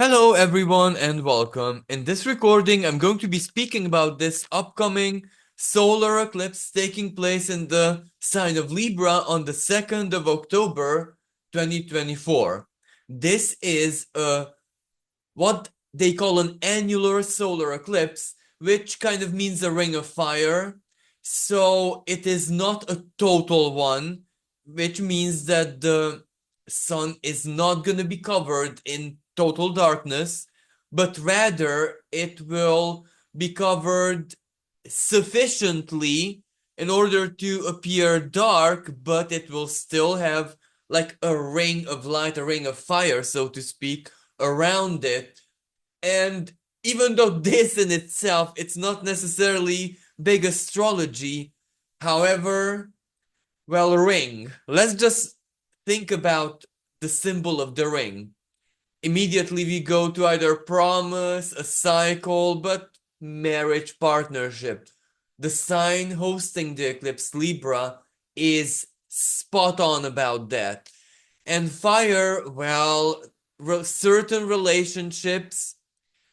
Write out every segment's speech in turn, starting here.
Hello, everyone, and welcome. In this recording, I'm going to be speaking about this upcoming solar eclipse taking place in the sign of Libra on the 2nd of October 2024. This is what they call an annular solar eclipse, which kind of means a ring of fire. So it is not a total one, which means that the sun is not going to be covered in total darkness, but rather it will be covered sufficiently in order to appear dark, but it will still have like a ring of light, a ring of fire, so to speak, around it. And even though this in itself, it's not necessarily big astrology, however, well, ring. Let's just think about the symbol of the ring. Immediately we go to either promise, a cycle, but marriage partnership. The sign hosting the eclipse, Libra, is spot on about that. And fire, well, certain relationships,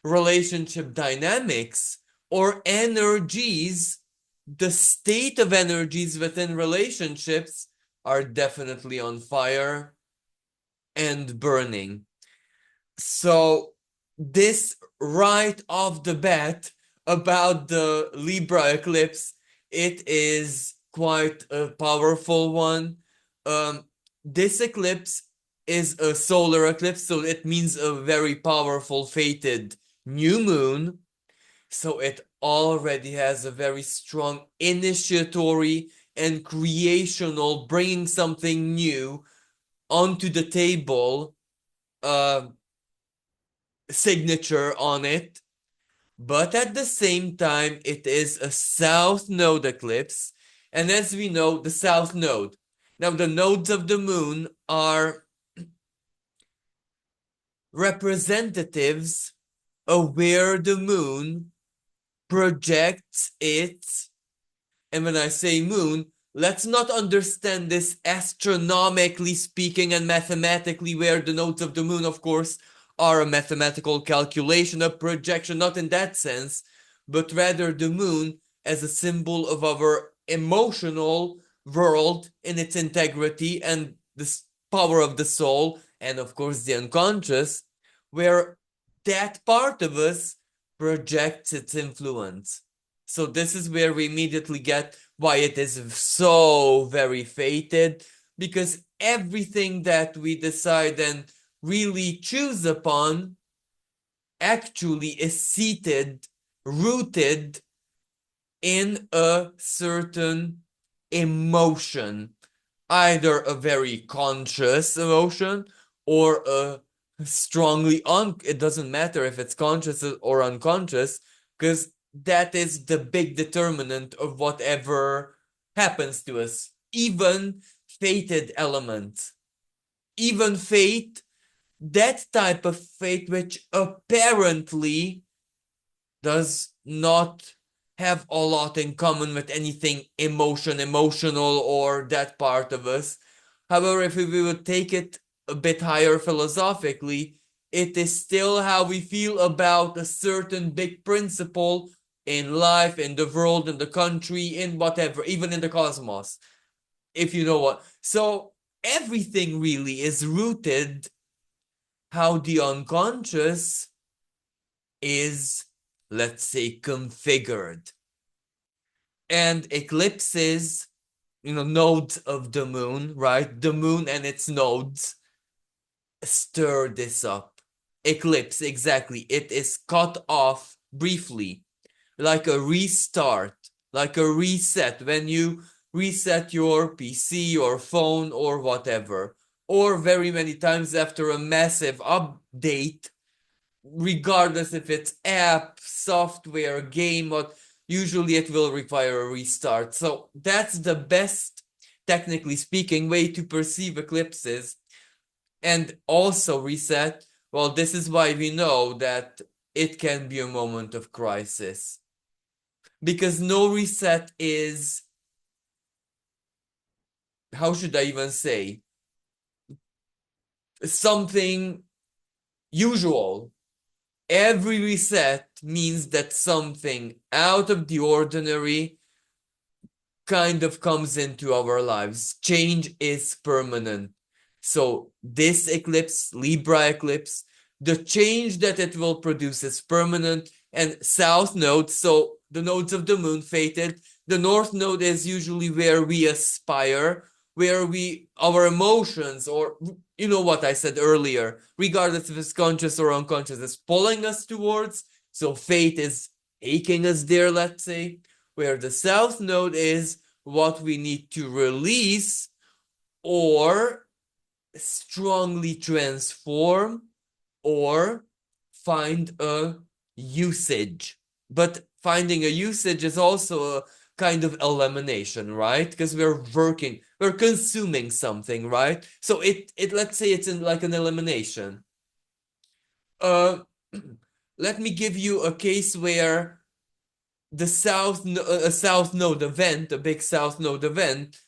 relationship dynamics, or energies, the state of energies within relationships are definitely on fire and burning. So, this right off the bat about the Libra eclipse, it is quite a powerful one. Um, this eclipse is a solar eclipse, so it means a very powerful fated new moon. So it already has a very strong initiatory and creational, bringing something new onto the table uh, signature on it. But at the same time, it is a south node eclipse. And as we know, the south node. Now, the nodes of the moon are representatives of where the moon projects its. And when I say moon, let's not understand this astronomically speaking and mathematically, where the nodes of the moon, of course, are a mathematical calculation, a projection, not in that sense, but rather the moon as a symbol of our emotional world in its integrity and the power of the soul, and of course the unconscious, where that part of us projects its influence. So this is where we immediately get why it is so very fated, because everything that we decide and really choose upon actually is seated, rooted in a certain emotion, either a very conscious emotion or a strongly it doesn't matter if it's conscious or unconscious, because that is the big determinant of whatever happens to us. Even fated elements, even fate, that type of fate which apparently does not have a lot in common with anything emotional, or that part of us. However, if we would take it a bit higher philosophically, it is still how we feel about a certain big principle in life, in the world, in the country, in whatever, even in the cosmos, if you know what. So everything really is rooted how the unconscious is, let's say, configured. And eclipses, nodes of the moon, right? The moon and its nodes stir this up. Eclipse, exactly. It is cut off briefly, like a restart, like a reset. When you reset your PC, your phone, or whatever, or very many times after a massive update, regardless if it's app, software, game, or usually it will require a restart. So that's the best, technically speaking, way to perceive eclipses. And also reset, well, this is why we know that it can be a moment of crisis. Because no reset is, how should I even say, something usual. Every reset means that something out of the ordinary kind of comes into our lives. Change is permanent. So this eclipse, Libra eclipse, the change that it will produce is permanent. And south node, so the nodes of the moon fated. The north node is usually where we aspire, where our emotions, or you know what I said earlier, regardless if it's conscious or unconscious, is pulling us towards. So fate is taking us there, let's say. Where the south node is what we need to release or strongly transform or find a usage. But finding a usage is also a kind of elimination, right? Because we're consuming something, right? So it let's say it's in like an elimination. Uh let me give you a case where a south node event, a big south node event,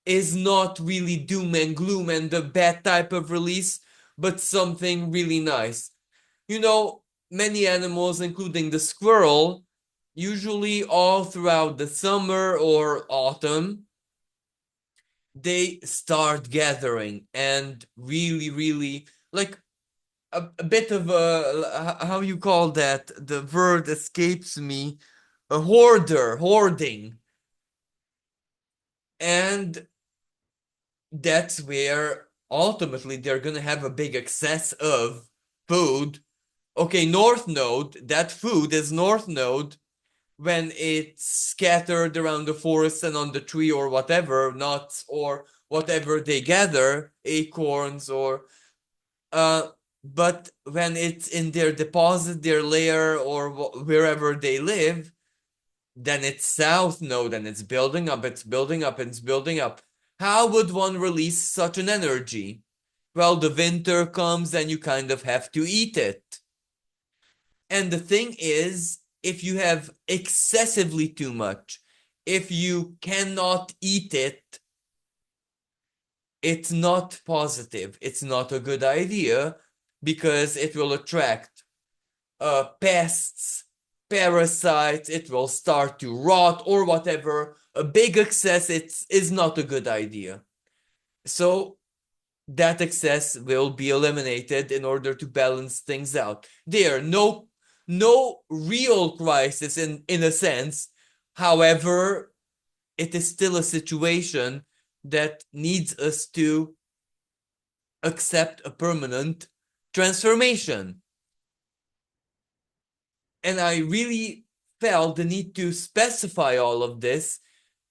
is not really doom and gloom and the bad type of release, but something really nice. You know, many animals, including the squirrel, usually all throughout the summer or autumn, they start gathering and really, really like a bit of a, how you call that? The word escapes me. A hoarding. And that's where ultimately they're gonna have a big excess of food. Okay, north node, that food is north node when it's scattered around the forest and on the tree or whatever, nuts or whatever they gather, acorns or but when it's in their deposit, their lair or wherever they live, then it's south node and it's building up, it's building up, it's building up. How would one release such an energy? Well, the winter comes and you kind of have to eat it. And the thing is, if you have excessively too much, if you cannot eat it, it's not positive. It's not a good idea because it will attract pests, parasites, it will start to rot or whatever. A big excess is not a good idea. So that excess will be eliminated in order to balance things out. There, no real crisis in a sense. However, it is still a situation that needs us to accept a permanent transformation. And I really felt the need to specify all of this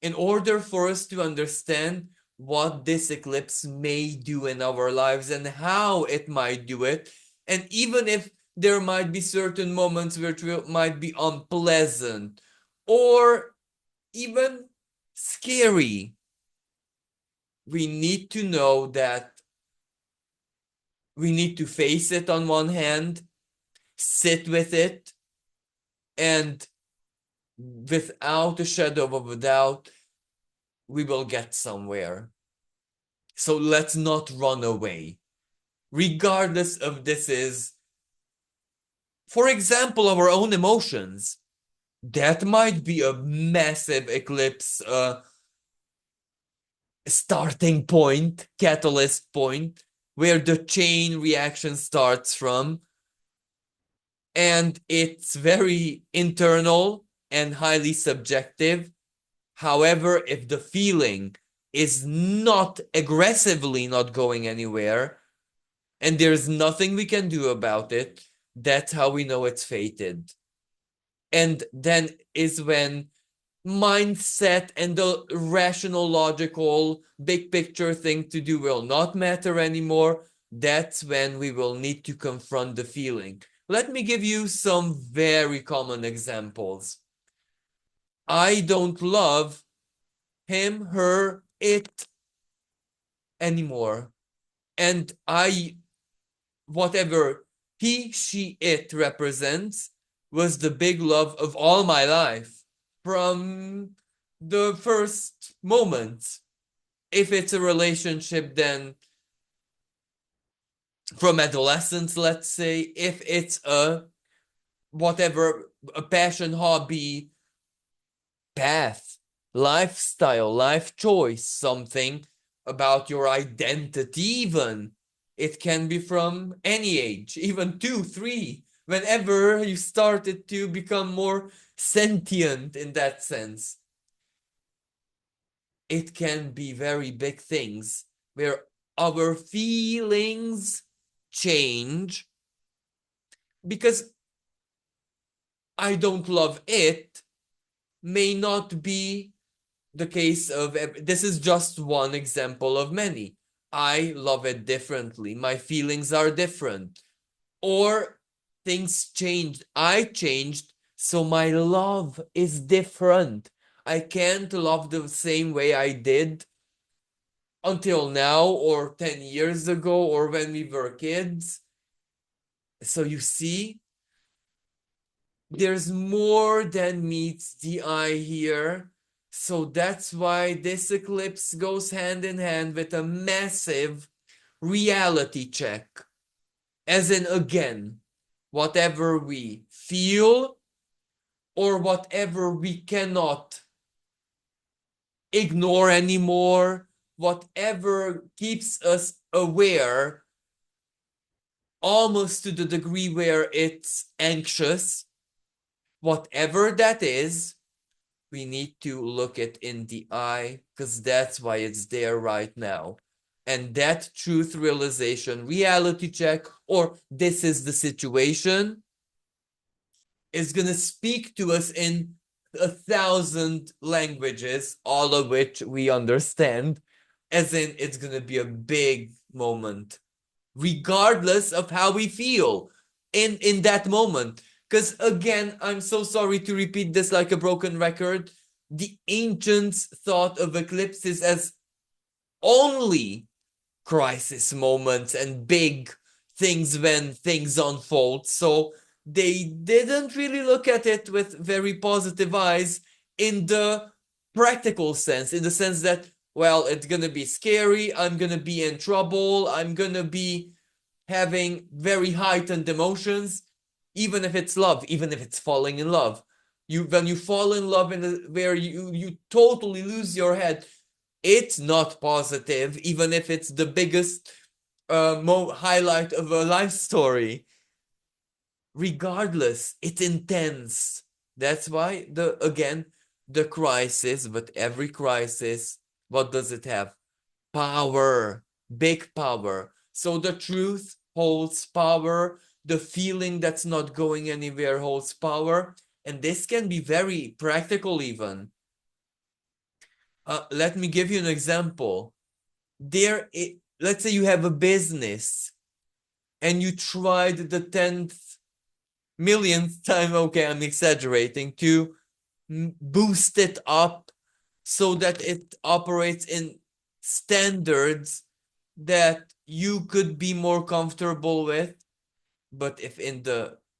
in order for us to understand what this eclipse may do in our lives and how it might do it. And even if there might be certain moments which might be unpleasant or even scary, we need to know that we need to face it on one hand, sit with it, and without a shadow of a doubt, we will get somewhere. So let's not run away. Regardless of this is, for example, our own emotions. That might be a massive eclipse starting point, catalyst point, where the chain reaction starts from. And it's very internal and highly subjective. However, if the feeling is not aggressively not going anywhere, and there's nothing we can do about it, that's how we know it's fated. And then is when mindset and the rational, logical, big picture thing to do will not matter anymore. That's when we will need to confront the feeling. Let me give you some very common examples. I don't love him, her, it anymore. And whatever he, she, it represents was the big love of all my life from the first moment. If it's a relationship, then from adolescence, let's say, if it's a whatever, a passion, hobby, path, lifestyle, life choice, something about your identity even. It can be from any age, even 2, 3, whenever you started to become more sentient in that sense. It can be very big things where our feelings change because I don't love it may not be the case of this is just one example of many. I love it differently. My feelings are different. Or things changed. I changed, so my love is different. I can't love the same way I did until now, or 10 years ago, or when we were kids. So you see, there's more than meets the eye here. So that's why this eclipse goes hand in hand with a massive reality check. As in, again, whatever we feel or whatever we cannot ignore anymore, whatever keeps us aware almost to the degree where it's anxious, whatever that is, we need to look it in the eye because that's why it's there right now. And that truth realization, reality check, or this is the situation, is going to speak to us in 1,000 languages, all of which we understand, as in it's going to be a big moment, regardless of how we feel in that moment. Because again, I'm so sorry to repeat this like a broken record. The ancients thought of eclipses as only crisis moments and big things when things unfold. So they didn't really look at it with very positive eyes in the practical sense, in the sense that, well, it's gonna be scary, I'm gonna be in trouble, I'm gonna be having very heightened emotions, even if it's love, even if it's falling in love. When you fall in love where you totally lose your head, it's not positive, even if it's the biggest highlight of a life story. Regardless, it's intense. That's why the crisis, but every crisis, what does it have? Power, big power. So the truth holds power. The feeling that's not going anywhere holds power. And this can be very practical even. Let me give you an example. Let's say you have a business and you tried the 10th millionth time, okay, I'm exaggerating, to boost it up so that it operates in standards that you could be more comfortable with. But if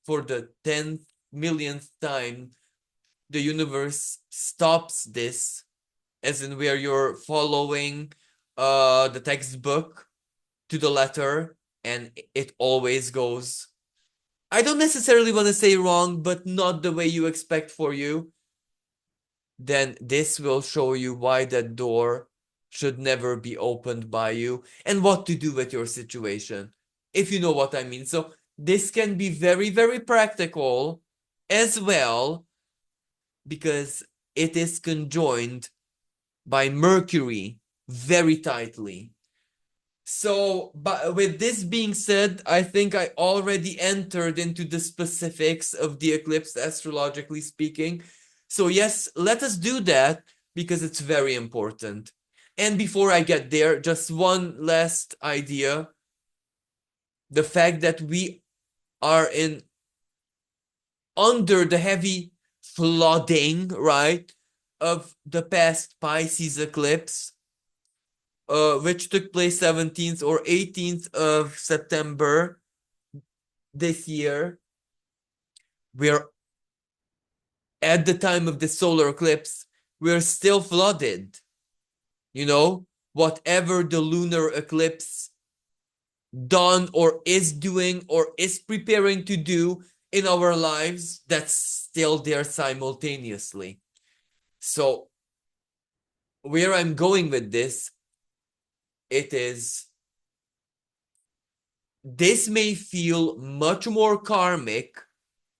for the 10th millionth time the universe stops this, as in where you're following the textbook to the letter and it always goes, I don't necessarily want to say wrong, but not the way you expect for you, then this will show you why that door should never be opened by you and what to do with your situation, if you know what I mean. So this can be very, very practical as well because it is conjoined by Mercury very tightly. So, but with this being said, I think I already entered into the specifics of the eclipse, astrologically speaking. So yes, let us do that because it's very important. And before I get there, just one last idea. The fact that we are under the heavy flooding, right, of the past Pisces eclipse, which took place 17th or 18th of September this year. We're at the time of the solar eclipse, we're still flooded. You know, whatever the lunar eclipse done or is doing or is preparing to do, in our lives that's still there simultaneously. So where I'm going with this, it is, this may feel much more karmic,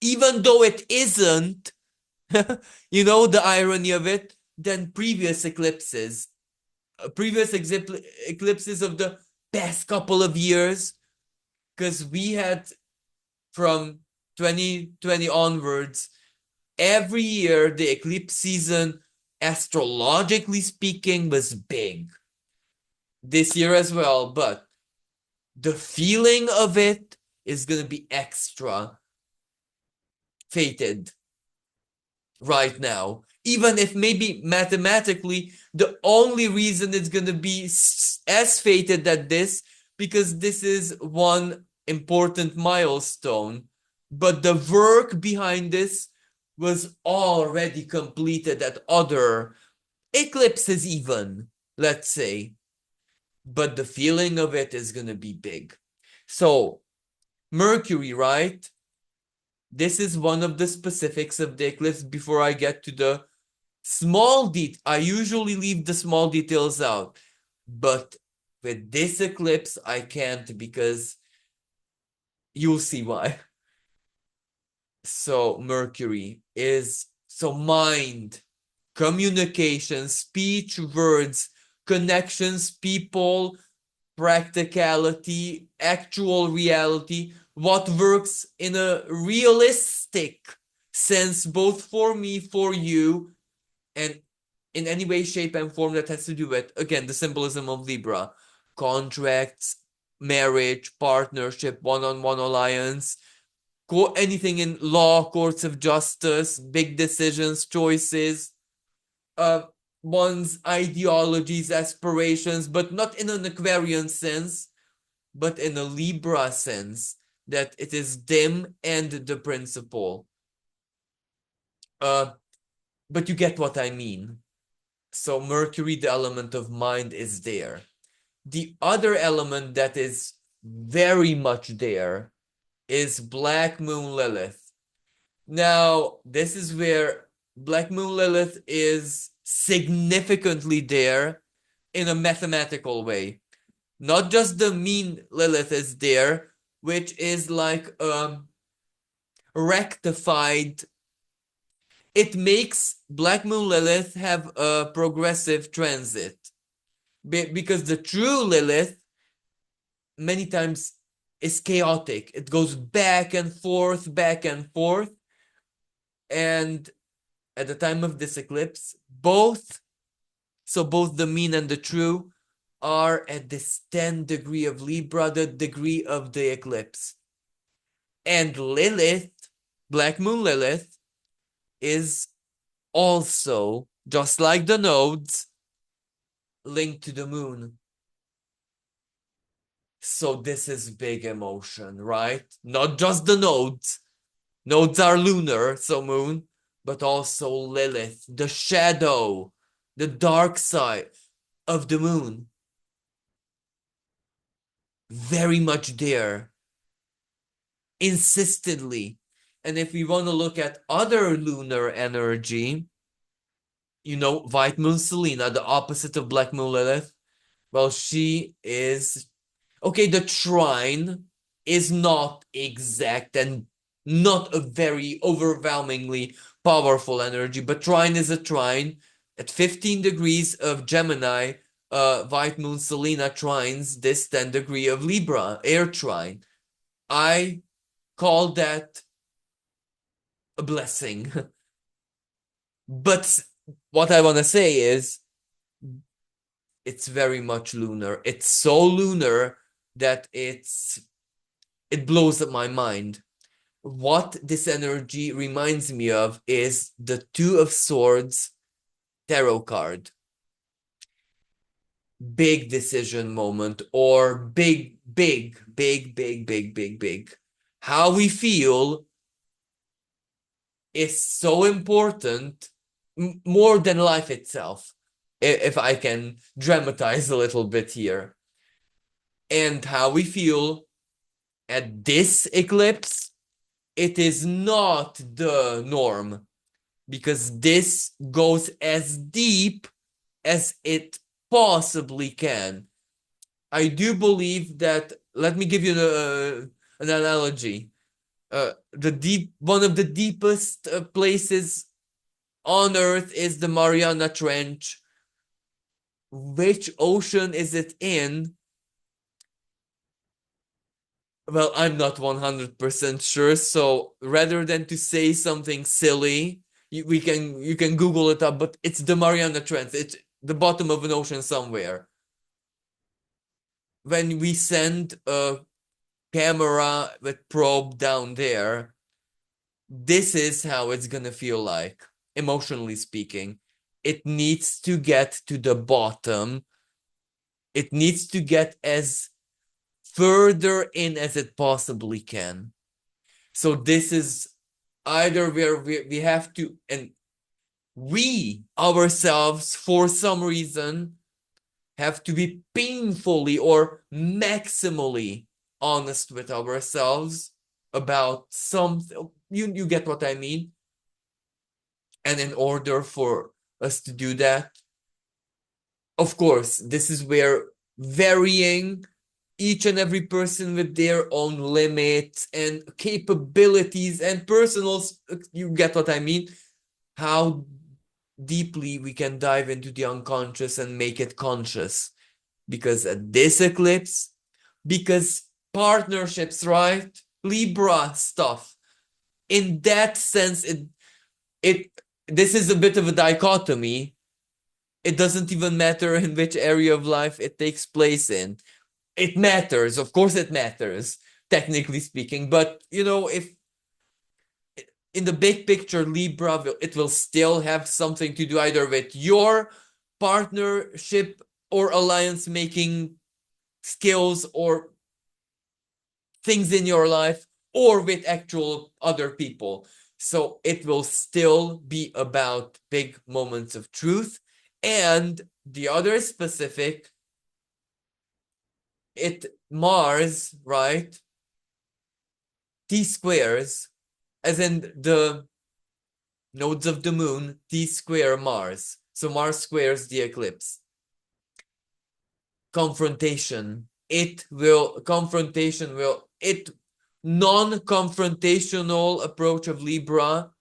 even though it isn't, you know, the irony of it, than previous eclipses. Previous eclipses of the past couple of years, because we had from 2020 onwards, every year the eclipse season, astrologically speaking, was big. This year as well, but the feeling of it is going to be extra fated right now. Even if maybe mathematically the only reason it's going to be as fated at this, because this is one important milestone, but the work behind this was already completed at other eclipses even, let's say. But the feeling of it is going to be big. So Mercury, right? This is one of the specifics of the eclipse before I get to the small detail. I usually leave the small details out, but with this eclipse, I can't, because you'll see why. So Mercury is, so mind, communication, speech, words, connections, people, practicality, actual reality, what works in a realistic sense, both for me, for you, and in any way, shape, and form that has to do with, again, the symbolism of Libra, contracts, marriage, partnership, one-on-one alliance, anything in law, courts of justice, big decisions, choices, uh, one's ideologies, aspirations, but not in an Aquarian sense, but in a Libra sense, that it is them and the principle. But you get what I mean. So Mercury, the element of mind, is there. The other element that is very much there is Black Moon Lilith. Now, this is where Black Moon Lilith is significantly there in a mathematical way. Not just the mean Lilith is there, which is like rectified. It makes Black Moon Lilith have a progressive transit. Because the true Lilith many times is chaotic. It goes back and forth, back and forth. And at the time of this eclipse, both the mean and the true, are at this 10 degree of Libra, the degree of the eclipse. And Lilith, Black Moon Lilith, is also, just like the nodes, linked to the moon. So this is big emotion, right? Not just the nodes. Nodes are lunar, so moon, but also Lilith, the shadow, the dark side of the moon. Very much there. Insistently. And if we want to look at other lunar energy, you know, White Moon Selena, the opposite of Black Moon Lilith, well, she is, okay, the trine is not exact and not a very overwhelmingly powerful energy, but trine is a trine. At 15 degrees of Gemini, White Moon Selena trines this 10 degree of Libra, air trine. I call that a blessing. But what I want to say is, it's very much lunar. It's so lunar that it blows up my mind. What this energy reminds me of is the Two of Swords tarot card. Big decision moment, or big. How we feel is so important, more than life itself, if I can dramatize a little bit here. And how we feel at this eclipse it is not the norm, because this goes as deep as it possibly can. I do believe that, let me give you an analogy. One of the deepest places on Earth is the Mariana Trench. Which ocean is it in? Well, I'm not 100% sure, so rather than to say something silly, you can Google it up, but it's the Mariana Trench. It's the bottom of an ocean somewhere. When we send a camera with probe down there, this is how it's gonna feel like, emotionally speaking. It needs to get to the bottom. It needs to get as further in as it possibly can. So this is either where we have to, and we ourselves, for some reason, have to be painfully or maximally honest with ourselves about something. You get what I mean? And in order for us to do that, of course, this is where varying, each and every person with their own limits and capabilities and personals, you get what I mean? How deeply we can dive into the unconscious and make it conscious. Because at this eclipse, because partnerships, right? Libra stuff. In that sense, it this is a bit of a dichotomy. It doesn't even matter in which area of life it takes place in. It matters, of course it matters, technically speaking, but if in the big picture, Libra, it will still have something to do either with your partnership or alliance making skills or things in your life, or with actual other people. So it will still be about big moments of truth. And the other specific, Mars, right? T squares, as in the nodes of the moon, T square Mars. So Mars squares the eclipse. Confrontation. Non-confrontational approach of Libra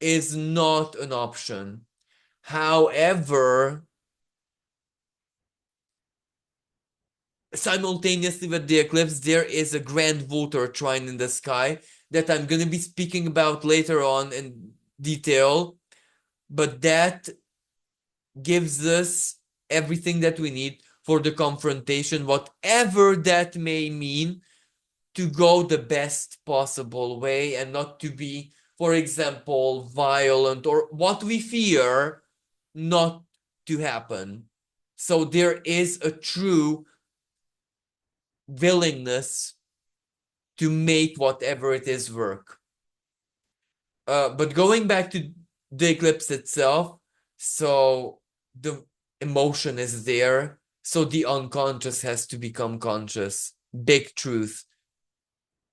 is not an option. However, simultaneously with the eclipse, there is a grand Vulture trine in the sky that I'm going to be speaking about later on in detail, but that gives us everything that we need for the confrontation, whatever that may mean, to go the best possible way and not to be, for example, violent or what we fear not to happen. So there is a true willingness to make whatever it is work. But going back to the eclipse itself, so the emotion is there, so the unconscious has to become conscious. Big truth.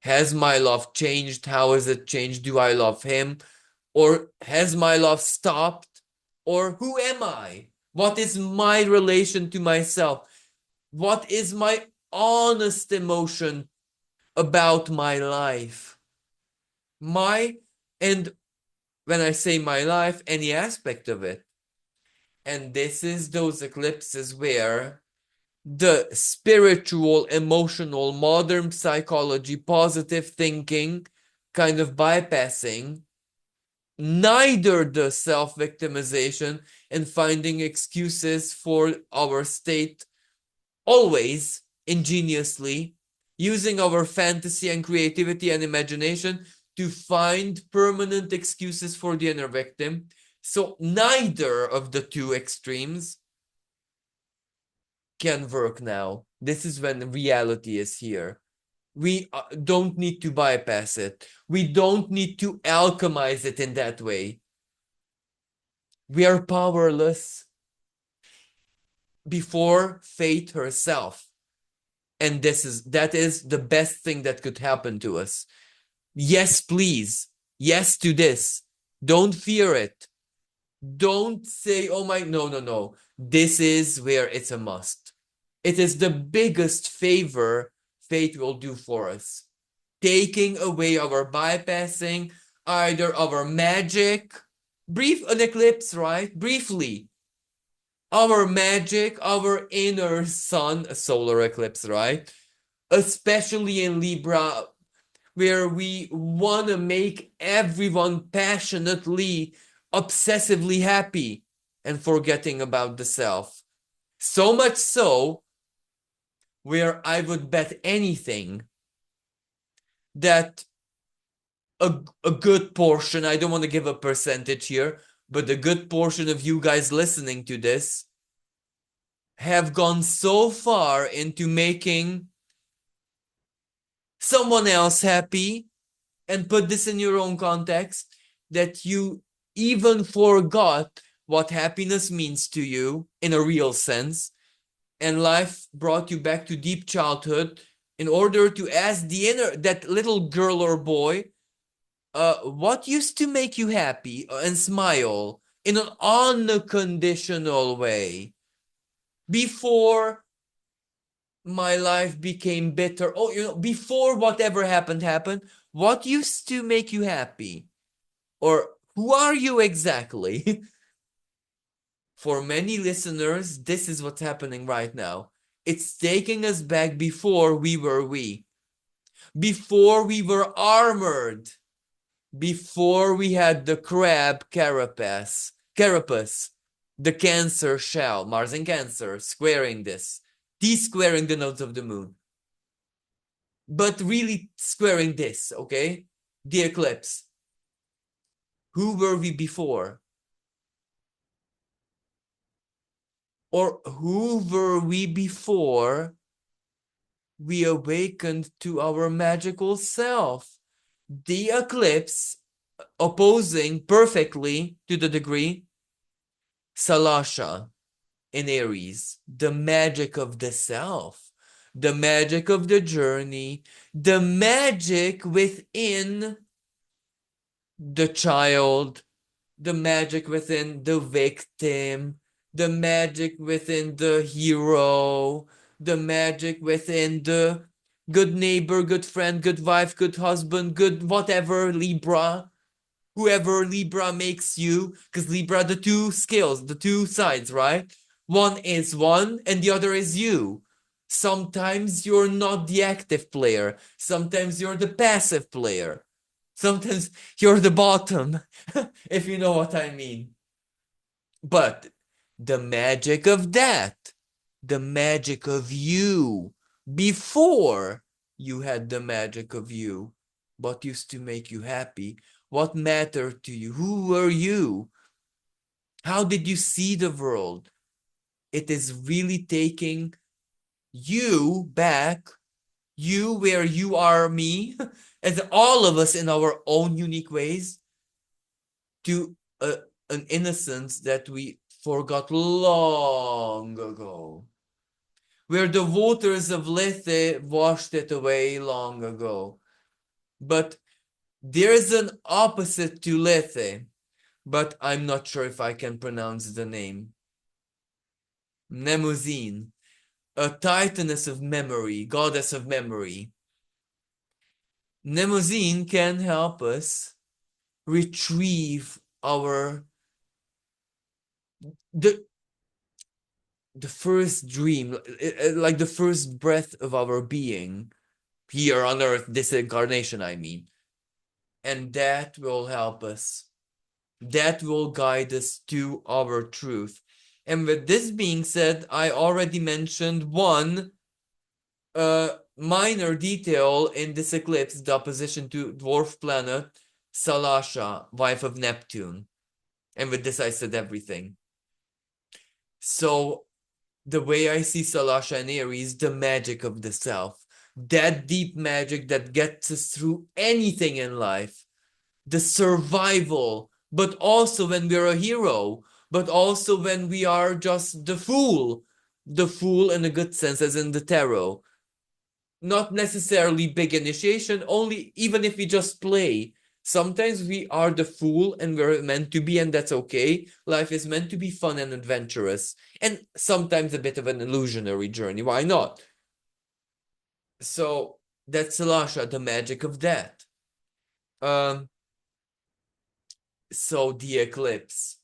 Has my love changed? How has it changed? Do I love him? Or has my love stopped? Or who am I? What is my relation to myself? What is my honest emotion about my life? And when I say my life, any aspect of it. And this is those eclipses where the spiritual, emotional, modern psychology, positive thinking kind of bypassing neither the self-victimization and finding excuses for our state, always ingeniously using our fantasy and creativity and imagination to find permanent excuses for the inner victim. So neither of the two extremes can work now. This is when reality is here. We don't need to bypass it. We don't need to alchemize it in that way. We are powerless before fate herself. And that is the best thing that could happen to us. Yes, please. Yes to this. Don't fear it. Don't say, oh my, no, no, no. This is where it's a must. It is the biggest favor fate will do for us. Taking away our bypassing, either our magic, an eclipse, right? Briefly, our magic, our inner sun, a solar eclipse, right? Especially in Libra, where we want to make everyone passionately, obsessively happy and forgetting about the self. So much so, where I would bet anything that a good portion, I don't want to give a percentage here, but a good portion of you guys listening to this have gone so far into making someone else happy, and put this in your own context, that you even forgot what happiness means to you in a real sense, and life brought you back to deep childhood in order to ask that little girl or boy, what used to make you happy, and smile in an unconditional way before my life became bitter. Oh, before whatever happened, what used to make you happy? Or who are you exactly? For many listeners, this is what's happening right now. It's taking us back before we were before we were armored, before we had the crab carapace, the Cancer shell, Mars in Cancer, squaring this, T-squaring the nodes of the moon, but really squaring this, okay? The eclipse. Who were we before? Or who were we before we awakened to our magical self? The eclipse opposing perfectly to the degree Salasha in Aries, the magic of the self, the magic of the journey, the magic within the child, the magic within the victim, the magic within the hero, the magic within the good neighbor, good friend, good wife, good husband, good whatever Libra, whoever Libra makes you, because Libra, the two scales, the two sides, right? One is one and the other is you. Sometimes you're not the active player, sometimes you're the passive player. Sometimes you're the bottom, if you know what I mean. But the magic of that, the magic of you, before you had the magic of you, what used to make you happy, what mattered to you, who were you, how did you see the world? It is really taking you back, you where you are me, as all of us in our own unique ways, to an innocence that we forgot long ago, where the waters of Lethe washed it away long ago. But there is an opposite to Lethe, but I'm not sure if I can pronounce the name. Mnemosyne, a titaness of memory, goddess of memory. Mnemosyne can help us retrieve the the first dream, like the first breath of our being here on earth, this incarnation, I mean. And that will help us. That will guide us to our truth. And with this being said, I already mentioned one minor detail in this eclipse, the opposition to dwarf planet Salasha, wife of Neptune. And with this, I said everything. So the way I see Salasha and Aries, the magic of the self, that deep magic that gets us through anything in life, the survival, but also when we're a hero, but also when we are just the fool in a good sense, as in the tarot. not necessarily big initiation, only even if we just play. Sometimes we are the fool and we're meant to be, and that's okay. Life is meant to be fun and adventurous, and sometimes a bit of an illusionary journey. Why not? So that's Lasha, the magic of that. So the eclipse.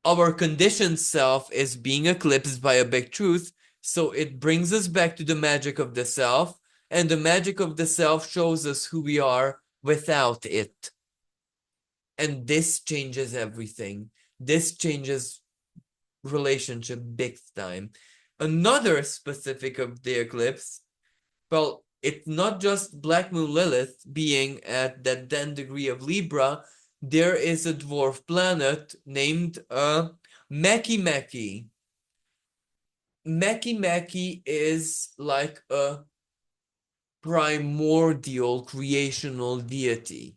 Our conditioned self is being eclipsed by a big truth, so it brings us back to the magic of the self, and the magic of the self shows us who we are without it. And this changes everything. This changes relationship big time. Another specific of the eclipse, well, it's not just Black Moon Lilith being at that 10 degree of Libra. There is a dwarf planet named Maki Maki. Maki Maki is like a primordial creational deity.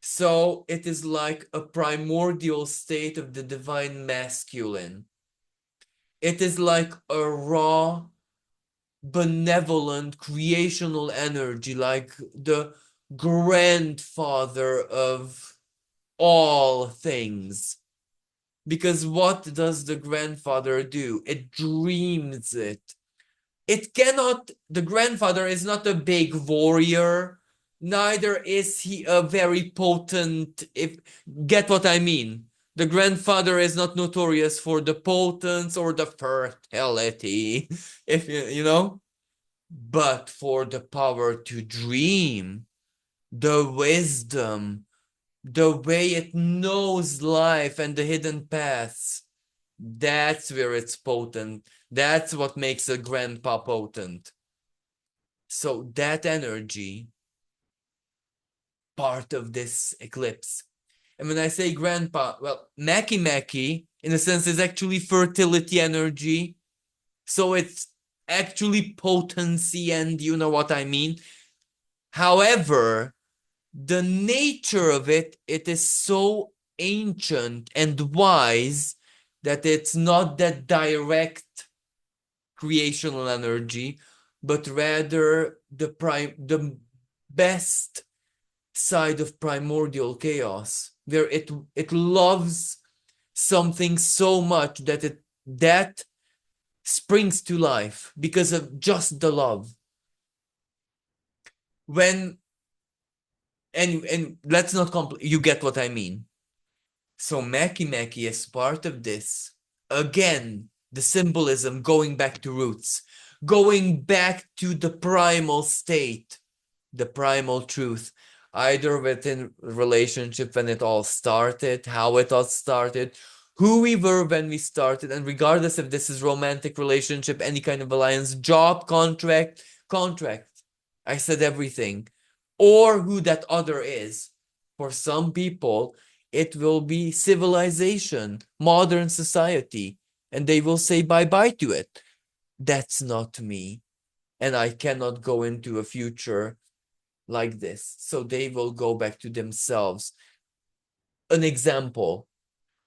So it is like a primordial state of the divine masculine. It is like a raw, benevolent, creational energy, like the grandfather of all things. Because what does the grandfather do? It dreams it. It cannot, the grandfather is not a big warrior, neither is he a very potent, if get what I mean. The grandfather is not notorious for the potence or the fertility, if you know, but for the power to dream, the wisdom, the way it knows life and the hidden paths. That's where it's potent. That's what makes a grandpa potent. So that energy, part of this eclipse. And when I say grandpa, well, Maki Maki, in a sense, is actually fertility energy. So it's actually potency, and you know what I mean. However, the nature of it, it is so ancient and wise that it's not that direct creational energy, but rather the best side of primordial chaos, where it loves something so much that that springs to life because of just the love. When and let's not you get what I mean. So Maki Maki is part of this. Again, the symbolism going back to roots, going back to the primal state, the primal truth, either within relationship when it all started, how it all started, who we were when we started, and regardless if this is romantic relationship, any kind of alliance, job, contract, I said everything, or who that other is. For some people, it will be civilization, modern society, and they will say bye-bye to it. That's not me, and I cannot go into a future like this. So they will go back to themselves. An example,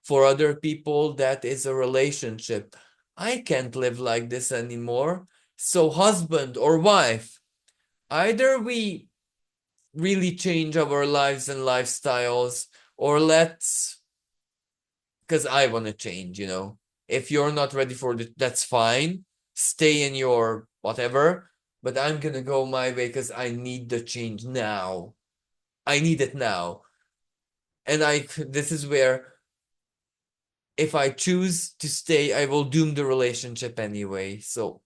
for other people, that is a relationship. I can't live like this anymore. So husband or wife, either we really change our lives and lifestyles, or let's, because I want to change, you know. If you're not ready for it, that's fine. Stay in your whatever, but I'm going to go my way because I need the change now. I need it now. And this is where if I choose to stay, I will doom the relationship anyway. So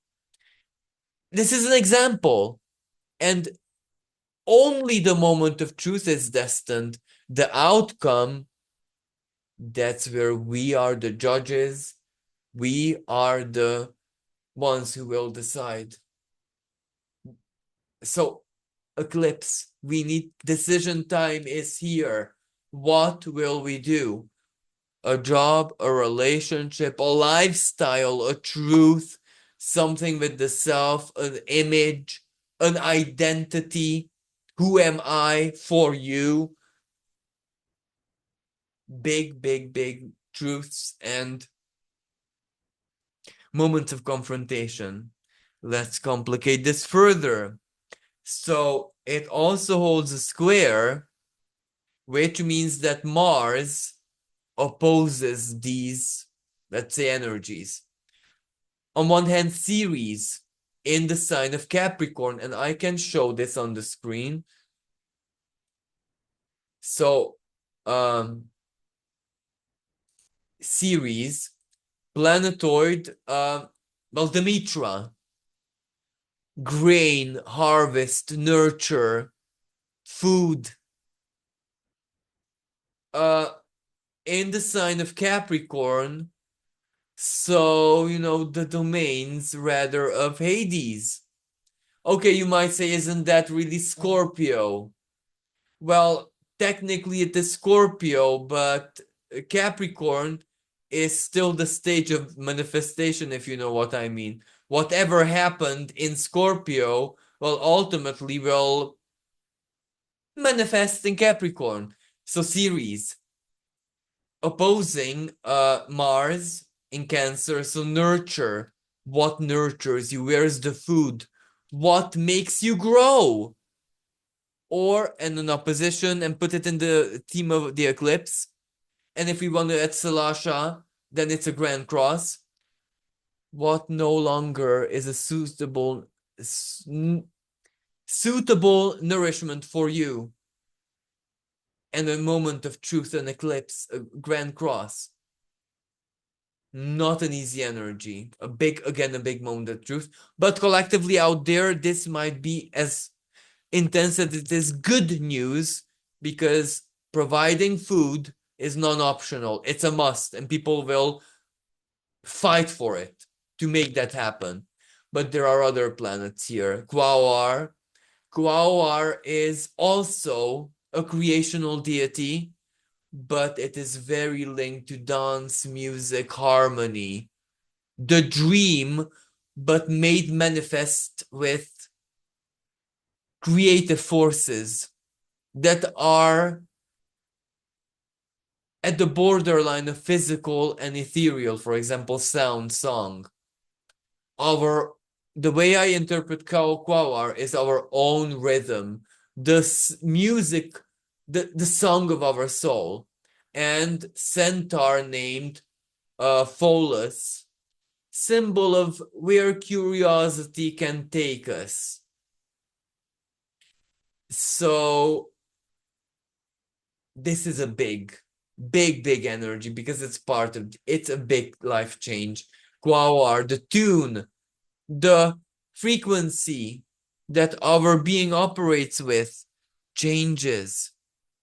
this is an example. And only the moment of truth is destined. The outcome, that's where we are the judges. We are the ones who will decide. So eclipse, we need decision time is here. What will we do? A job, a relationship, a lifestyle, a truth, something with the self, an image, an identity. Who am I for you? Big, big, big truths. And moments of confrontation. Let's complicate this further. So it also holds a square, which means that Mars opposes these, let's say, energies. On one hand, Ceres in the sign of Capricorn, and I can show this on the screen. So, Ceres, planetoid, well, Demetra, grain, harvest, nurture, food. In the sign of Capricorn, so, the domains rather of Hades. Okay, you might say, isn't that really Scorpio? Well, technically it is Scorpio, but Capricorn is still the stage of manifestation, if you know what I mean. Whatever happened in Scorpio, well, ultimately will manifest in Capricorn. So Ceres opposing Mars in Cancer, so nurture. What nurtures you? Where's the food? What makes you grow? Or in an opposition and put it in the theme of the eclipse. And if we want to add Salasha, then it's a grand cross. What no longer is a suitable nourishment for you. And a moment of truth and eclipse, a grand cross. Not an easy energy. A big moment of truth. But collectively out there, this might be as intense as it is good news, because providing food is non-optional. It's a must, and people will fight for it to make that happen. But there are other planets here. Quaoar is also a creational deity, but it is very linked to dance, music, harmony, the dream, but made manifest with creative forces that are at the borderline of physical and ethereal. For example, sound, song. The way I interpret Quaoar is our own rhythm, the music, the song of our soul. And centaur named Pholus, symbol of where curiosity can take us. So this is a big energy, because it's a big life change. Quaoar, the tune, the frequency that our being operates with changes.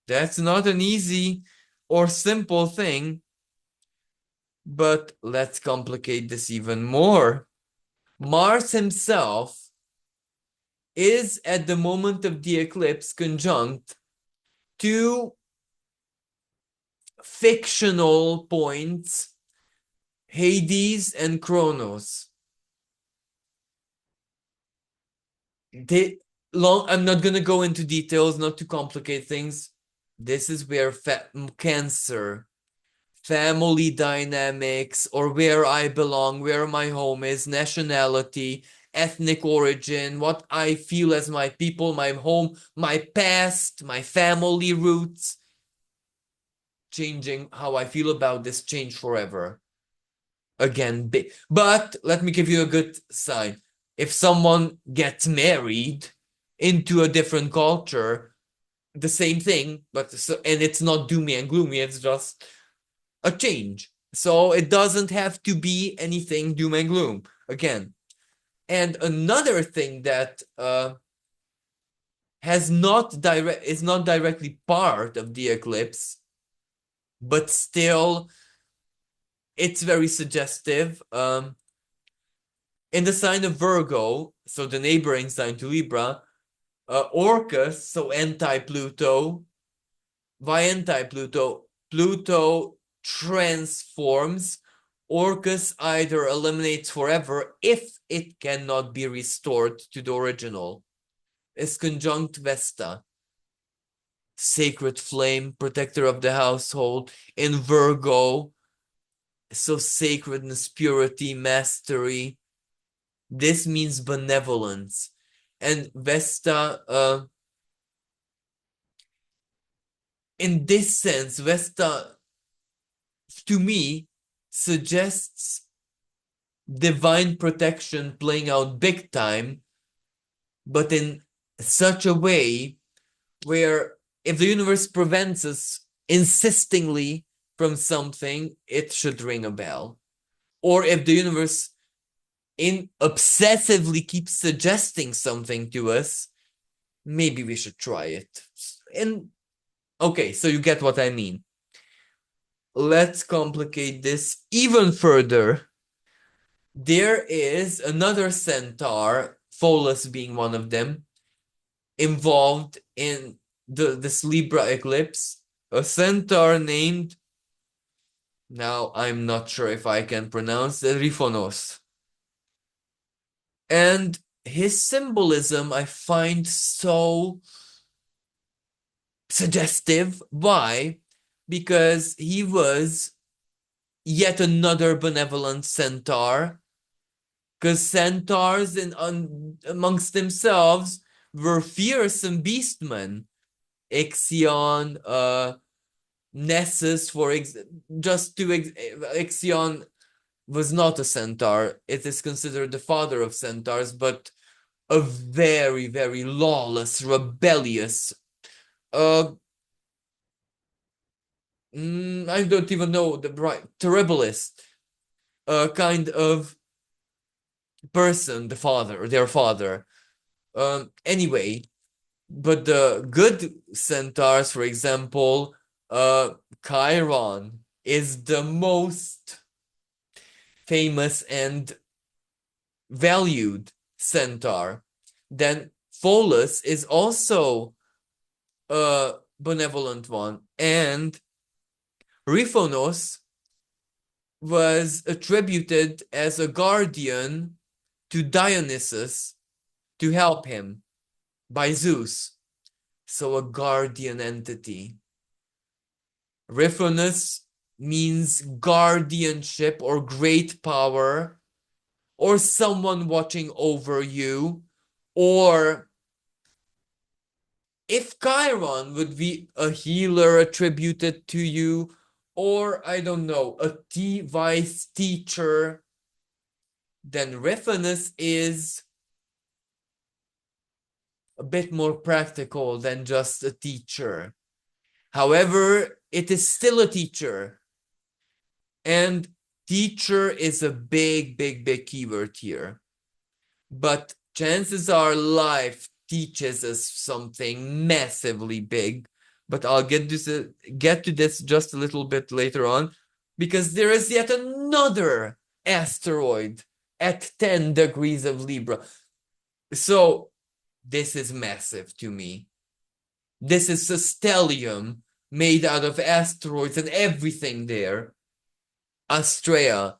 That's not an easy or simple thing, but let's complicate this even more. Mars himself is at the moment of the eclipse conjunct two fictional points, Hades and Kronos. I'm not going to go into details, not to complicate things. This is where Cancer, family dynamics, or where I belong, where my home is, nationality, ethnic origin, what I feel as my people, my home, my past, my family roots, changing how I feel about this, change forever. Again, but let me give you a good sign. If someone gets married into a different culture, the same thing, and it's not doomy and gloomy, it's just a change. So it doesn't have to be anything doom and gloom again. And another thing that is not directly part of the eclipse, but still it's very suggestive. In the sign of Virgo, so the neighboring sign to Libra, Orcus, so anti-Pluto, why anti-Pluto? Pluto transforms. Orcus either eliminates forever if it cannot be restored to the original. Is conjunct Vesta, sacred flame, protector of the household. In Virgo, So sacredness, purity, mastery. This means benevolence. And Vesta, in this sense, Vesta, to me, suggests divine protection playing out big time, but in such a way where if the universe prevents us insistingly from something, it should ring a bell. Or if the universe obsessively keeps suggesting something to us, maybe we should try it. And okay, so you get what I mean. Let's complicate this even further. There is another centaur, Pholus being one of them, involved in this Libra eclipse. A centaur named, now I'm not sure if I can pronounce it, Riphonos. And his symbolism I find so suggestive. Why? Because he was yet another benevolent centaur. Because centaurs amongst themselves were fearsome beastmen. Ixion, Nessus, Ixion was not a centaur. It is considered the father of centaurs, but a very, very lawless, rebellious, I don't even know the right, terriblest kind of person, their father. Anyway, but the good centaurs, for example, Chiron is the most famous and valued centaur. Then Pholus is also a benevolent one, and Riphonos was attributed as a guardian to Dionysus to help him by Zeus. So a guardian entity. Riphonos means guardianship or great power, or someone watching over you, or if Chiron would be a healer attributed to you, or I don't know, a wise teacher, then Riphonos is a bit more practical than just a teacher. However, it is still a teacher. And teacher is a big, big, big keyword here. But chances are life teaches us something massively big. But I'll get to this just a little bit later on, because there is yet another asteroid at 10 degrees of Libra. So this is massive to me. This is a stellium made out of asteroids and everything there. Astrea.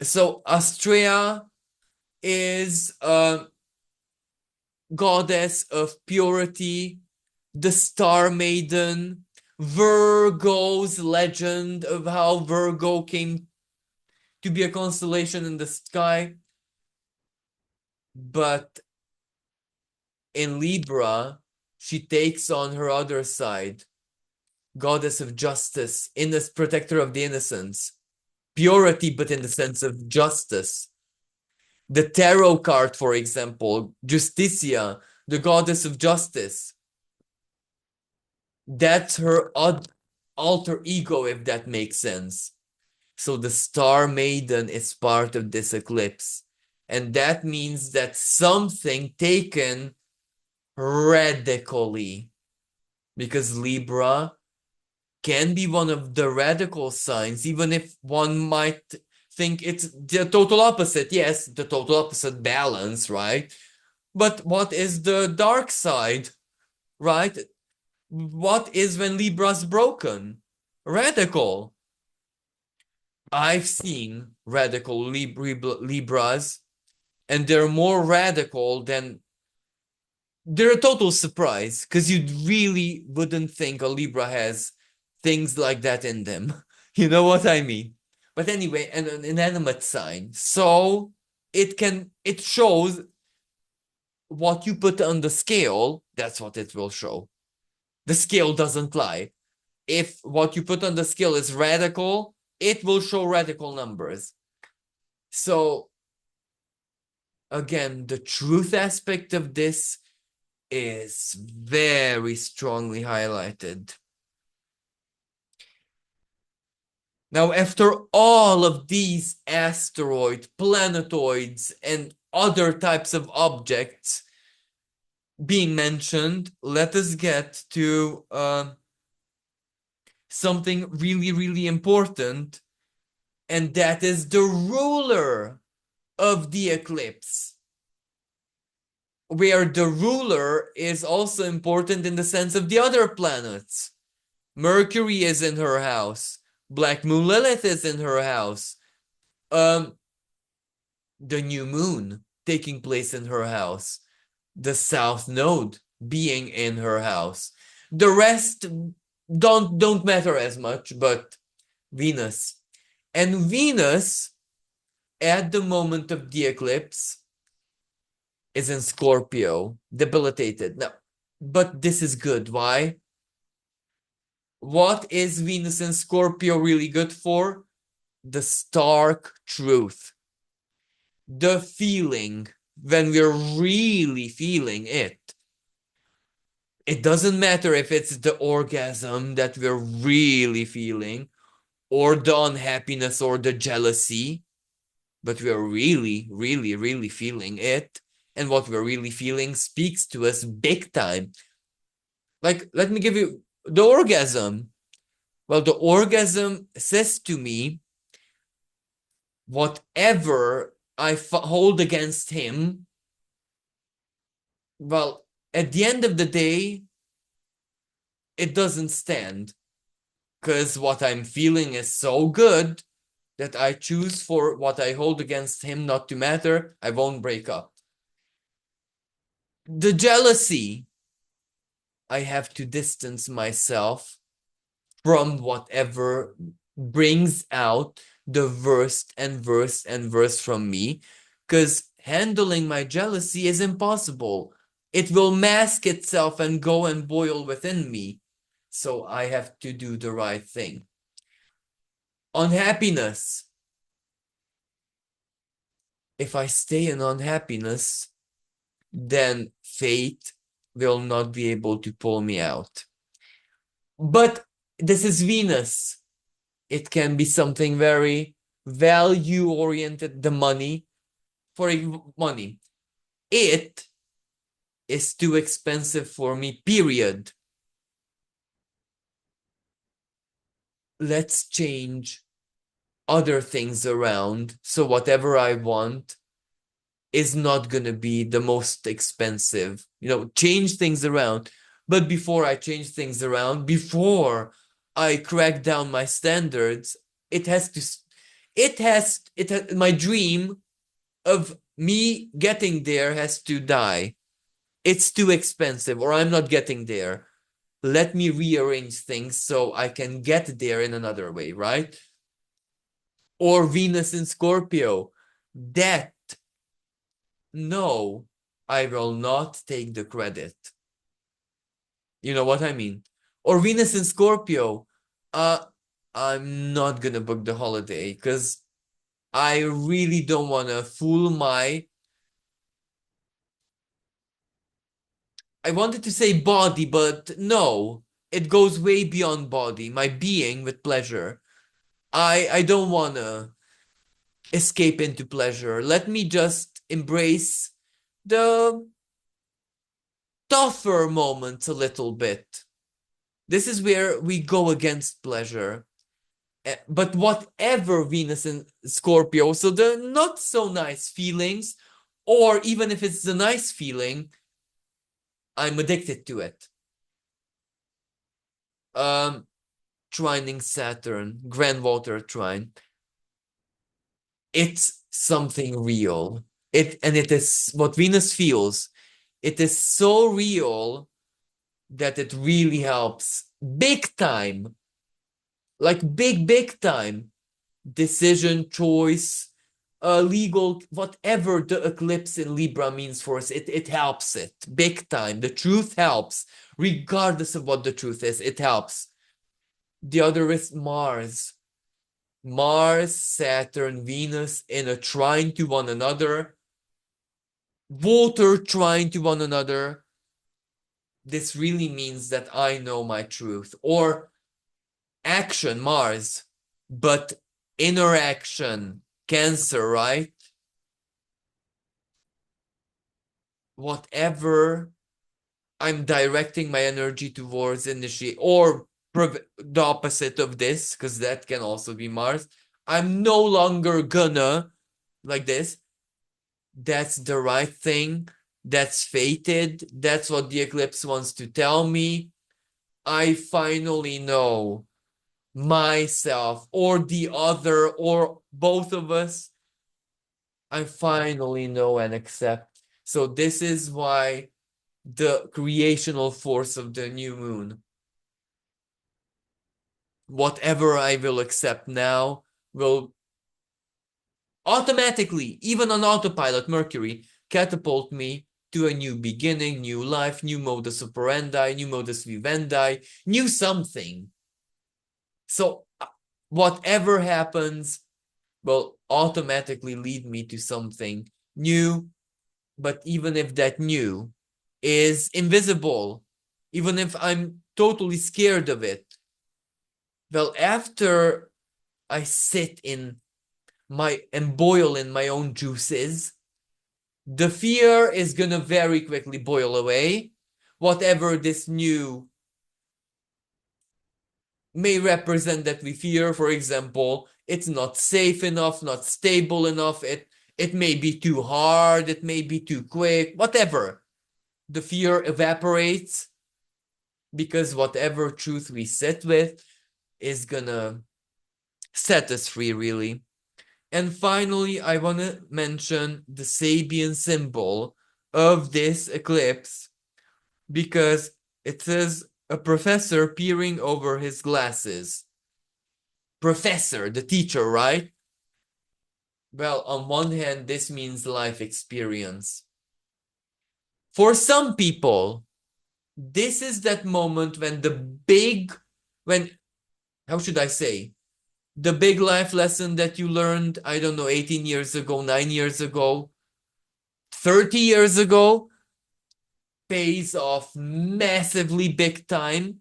So Astrea is a goddess of purity, the star maiden, Virgo's legend of how Virgo came to be a constellation in the sky. But in Libra, she takes on her other side, goddess of justice, protector of the innocence, purity, but in the sense of justice. The tarot card, for example, Justitia, the goddess of justice, that's her alter ego, if that makes sense. So the star maiden is part of this eclipse. And that means that something taken radically, because Libra can be one of the radical signs, even if one might think it's the total opposite. Yes, the total opposite, balance, right? But what is the dark side, right? What is when Libra's broken? Radical. I've seen radical Libras, and they're more radical than... They're a total surprise, because you really wouldn't think a Libra has things like that in them. You know what I mean? But anyway, an inanimate sign. So it shows what you put on the scale, that's what it will show. The scale doesn't lie. If what you put on the scale is radical, it will show radical numbers. So again, the truth aspect of this is very strongly highlighted. Now, after all of these asteroids, planetoids, and other types of objects being mentioned, let us get to something really, really important, and that is the ruler of the eclipse, where the ruler is also important in the sense of the other planets. Mercury is in her house. Black Moon Lilith is in her house. The new moon taking place in her house. The South Node being in her house. The rest don't matter as much, but Venus. And Venus, at the moment of the eclipse, is in Scorpio, debilitated. Now, but this is good. Why? What is Venus in Scorpio really good for? The stark truth. The feeling, when we're really feeling it. It doesn't matter if it's the orgasm that we're really feeling, or the unhappiness or the jealousy, but we're really, really, really feeling it. And what we're really feeling speaks to us big time. Like, let me give you the orgasm. Well, the orgasm says to me, whatever I hold against him, well, at the end of the day, it doesn't stand. Because what I'm feeling is so good that I choose for what I hold against him not to matter. I won't break up. The jealousy, I have to distance myself from whatever brings out the worst and worst and worst from me, because handling my jealousy is impossible. It will mask itself and go and boil within me. So I have to do the right thing. Unhappiness. If I stay in unhappiness, then fate will not be able to pull me out. But this is Venus. It can be something very value oriented, the money. For money, it is too expensive for me, period. Let's change other things around so whatever I want is not going to be the most expensive. Change things around. But before I change things around, before I crack down my standards, my dream of me getting there has to die. It's too expensive, or I'm not getting there. Let me rearrange things so I can get there in another way, right? Or Venus in Scorpio. That, no, I will not take the credit. You know what I mean? Or Venus in Scorpio. I'm not gonna book the holiday because I really don't want to fool I wanted to say body, but no, it goes way beyond body, my being with pleasure. I don't want to escape into pleasure. Let me just embrace the tougher moments a little bit. This is where we go against pleasure. But whatever Venus and Scorpio, so the not so nice feelings, or even if it's the nice feeling, I'm addicted to it. Trining Saturn, Grand Water Trine. It's something real. It is what Venus feels. It is so real that it really helps big time. Like big time. decision, choice, legal, whatever the eclipse in Libra means for us, it helps it big time. The truth helps, regardless of what the truth is, it helps. The other is Mars. Mars, Saturn, Venus in a trine to one another, water trine to one another. This really means that I know my truth. Or action, Mars, but inner action, Cancer, right? Whatever I'm directing my energy towards initiate, or the opposite of this, because that can also be Mars. I'm no longer gonna, like this. That's the right thing. That's fated. That's what the eclipse wants to tell me. I finally know myself, or the other, or both of us. I finally know and accept. So this is why the creational force of the new moon, whatever I will accept now, will automatically, even on autopilot, Mercury, catapult me to a new beginning, new life, new modus operandi, new modus vivendi, new something. So whatever happens will automatically lead me to something new. But even if that new is invisible, even if I'm totally scared of it, well, after I sit in my and boil in my own juices, the fear is gonna very quickly boil away. Whatever this new may represent that we fear, for example, it's not safe enough, not stable enough, it may be too hard, it may be too quick, whatever. The fear evaporates because whatever truth we sit with is gonna set us free, really. And finally, I want to mention the Sabian symbol of this eclipse because it says a professor peering over his glasses. Professor, the teacher, right? Well, on one hand, this means life experience. For some people, this is that moment when how should I say, the big life lesson that you learned, I don't know, 18 years ago, 9 years ago, 30 years ago, pays off massively big time.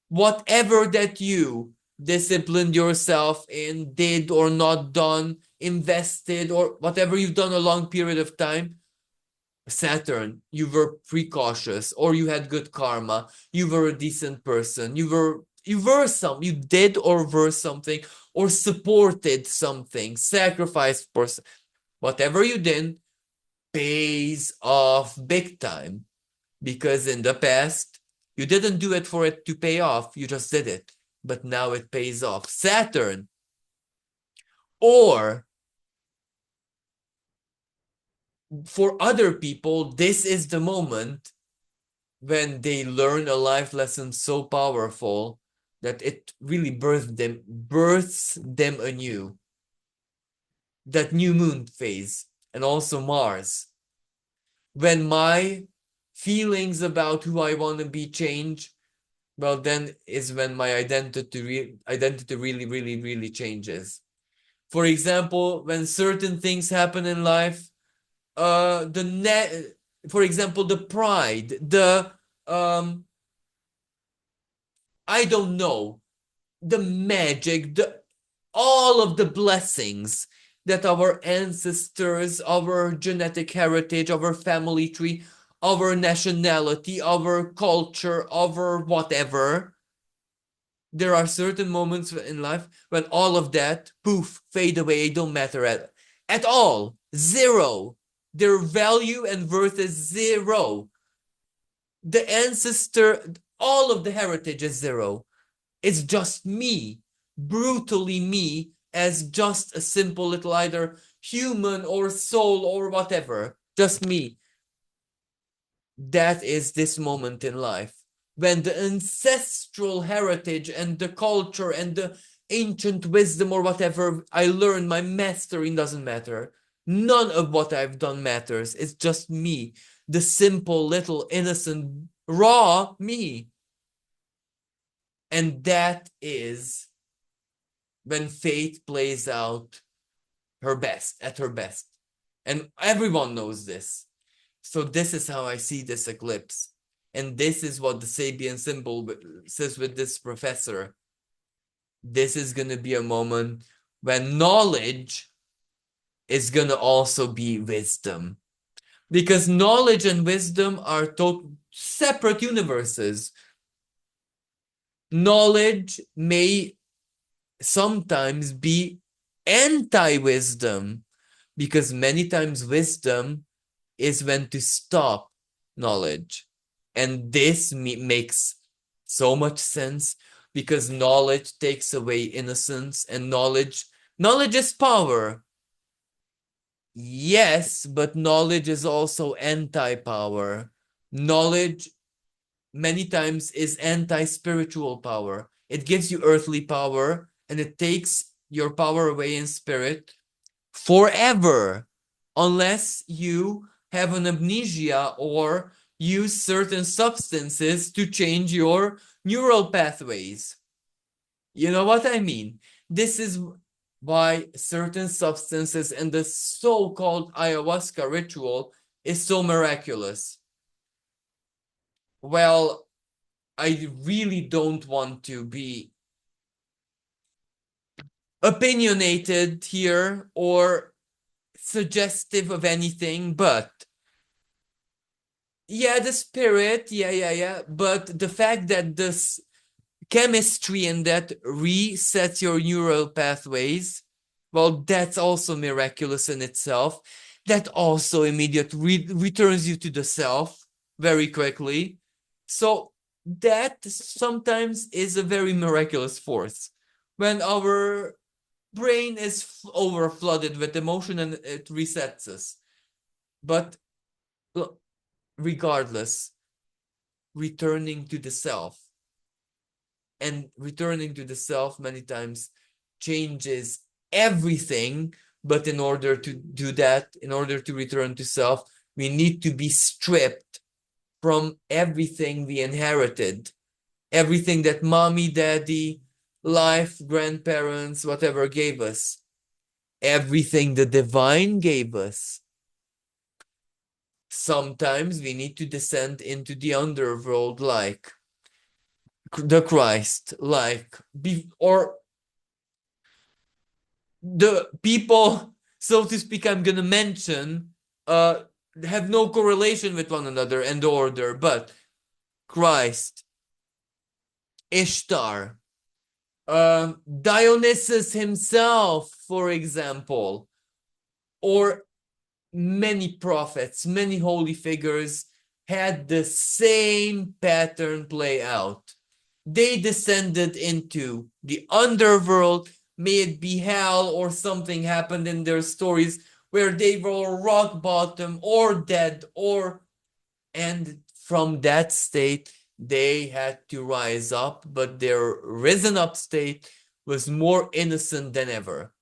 Whatever that you disciplined yourself in, did or not done, invested, or whatever you've done a long period of time, Saturn, you were precautious, or you had good karma, you were a decent person, you did or were something, or supported something, sacrificed for whatever you did, pays off big time. Because in the past, you didn't do it for it to pay off, you just did it. But now it pays off. Saturn, or for other people, this is the moment when they learn a life lesson so powerful that it really births them anew. That new moon phase, and also Mars. When my feelings about who I want to be change, well, then is when my identity really, really, really changes. For example, when certain things happen in life, for example, the pride, the I don't know, the magic, all of the blessings that our ancestors, our genetic heritage, our family tree, our nationality, our culture, our whatever. There are certain moments in life when all of that, poof, fade away, don't matter at all. Zero. Their value and worth is zero. The ancestor, all of the heritage is zero. It's just me, brutally me, as just a simple little either human or soul or whatever. Just me. That is this moment in life when the ancestral heritage and the culture and the ancient wisdom or whatever I learned, my mastering doesn't matter. None of what I've done matters. It's just me, the simple, little, innocent, raw me. And that is when fate plays out her best, at her best. And everyone knows this. So this is how I see this eclipse. And this is what the Sabian symbol says with this professor. This is going to be a moment when knowledge is going to also be wisdom. Because knowledge and wisdom are separate universes. Knowledge may sometimes be anti-wisdom, because many times wisdom is when to stop knowledge. And this makes so much sense, because knowledge takes away innocence, and knowledge is power. Yes, but knowledge is also anti-power. Knowledge many times is anti-spiritual power. It gives you earthly power, and it takes your power away in spirit forever, unless you have an amnesia or use certain substances to change your neural pathways. You know what I mean? This is why certain substances and the so-called ayahuasca ritual is so miraculous. Well, I really don't want to be opinionated here or suggestive of anything, but yeah, the spirit, yeah. But the fact that this chemistry and that resets your neural pathways, well, that's also miraculous in itself. That also immediately returns you to the self very quickly. So that sometimes is a very miraculous force. When our brain is over flooded with emotion and it resets us. But regardless, returning to the self, and returning to the self many times changes everything. But in order to do that, in order to return to self, we need to be stripped from everything we inherited, everything that mommy, daddy, life, grandparents, whatever gave us, everything the divine gave us. Sometimes we need to descend into the underworld, like the Christ, or the people, so to speak, I'm gonna mention, have no correlation with one another and order, but Christ, Ishtar, Dionysus himself, for example, or many prophets, many holy figures had the same pattern play out. They descended into the underworld, may it be hell or something happened in their stories where they were rock bottom or dead, and from that state they had to rise up, but their risen up state was more innocent than ever.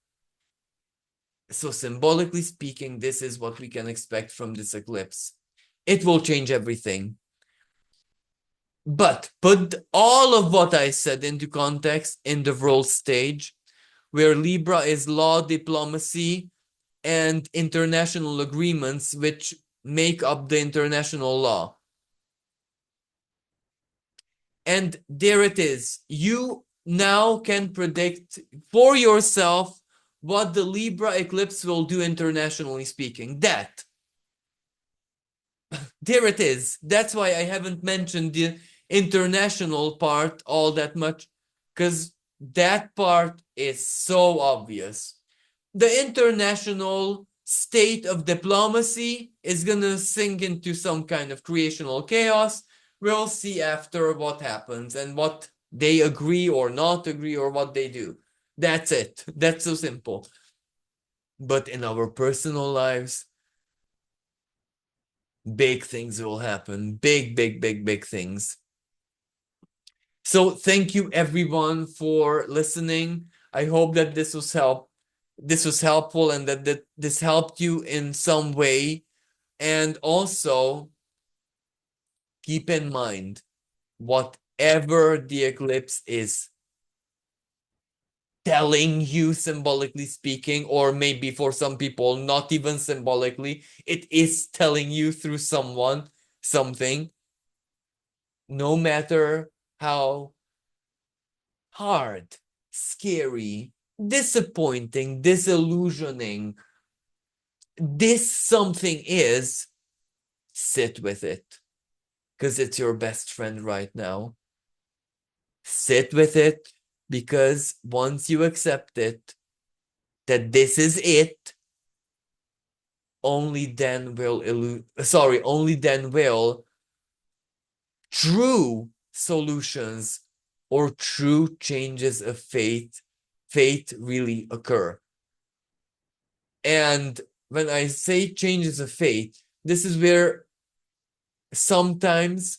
So symbolically speaking, this is what we can expect from this eclipse. It will change everything. But put all of what I said into context in the world stage, where Libra is law, diplomacy, and international agreements which make up the international law. And there it is. You now can predict for yourself what the Libra eclipse will do internationally speaking. There it is. That's why I haven't mentioned the international part all that much, because that part is so obvious. The international state of diplomacy is going to sink into some kind of creational chaos. We'll see after what happens and what they agree or not agree or what they do. That's it. That's so simple. But in our personal lives, big things will happen. Big things. So thank you everyone for listening. I hope that this was helpful, and that this helped you in some way. And also keep in mind, whatever the eclipse is telling you, symbolically speaking, or maybe for some people not even symbolically, it is telling you through someone something. No matter how hard, scary, disappointing, disillusioning this something is, sit with it, because it's your best friend right now. Sit with it, because once you accept it, that this is it, only then will true solutions or true changes of fate really occur. And when I say changes of fate, this is where sometimes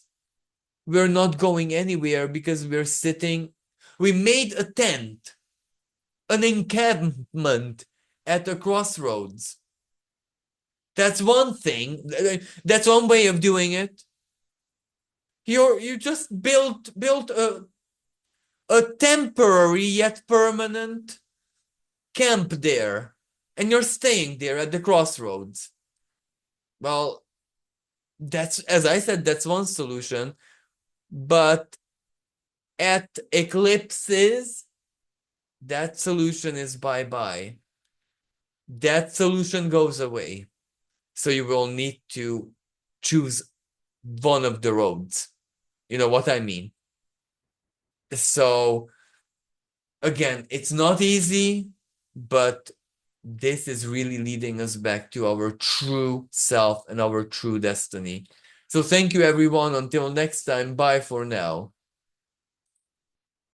we're not going anywhere because we made a tent, an encampment at a crossroads. That's one thing. That's one way of doing it. You just built a temporary yet permanent camp there, and you're staying there at the crossroads. Well, that's, as I said, that's one solution. But at eclipses, that solution is bye-bye. That solution goes away. So you will need to choose one of the roads. You know what I mean? So again, it's not easy, but this is really leading us back to our true self and our true destiny. So thank you, everyone. Until next time, bye for now.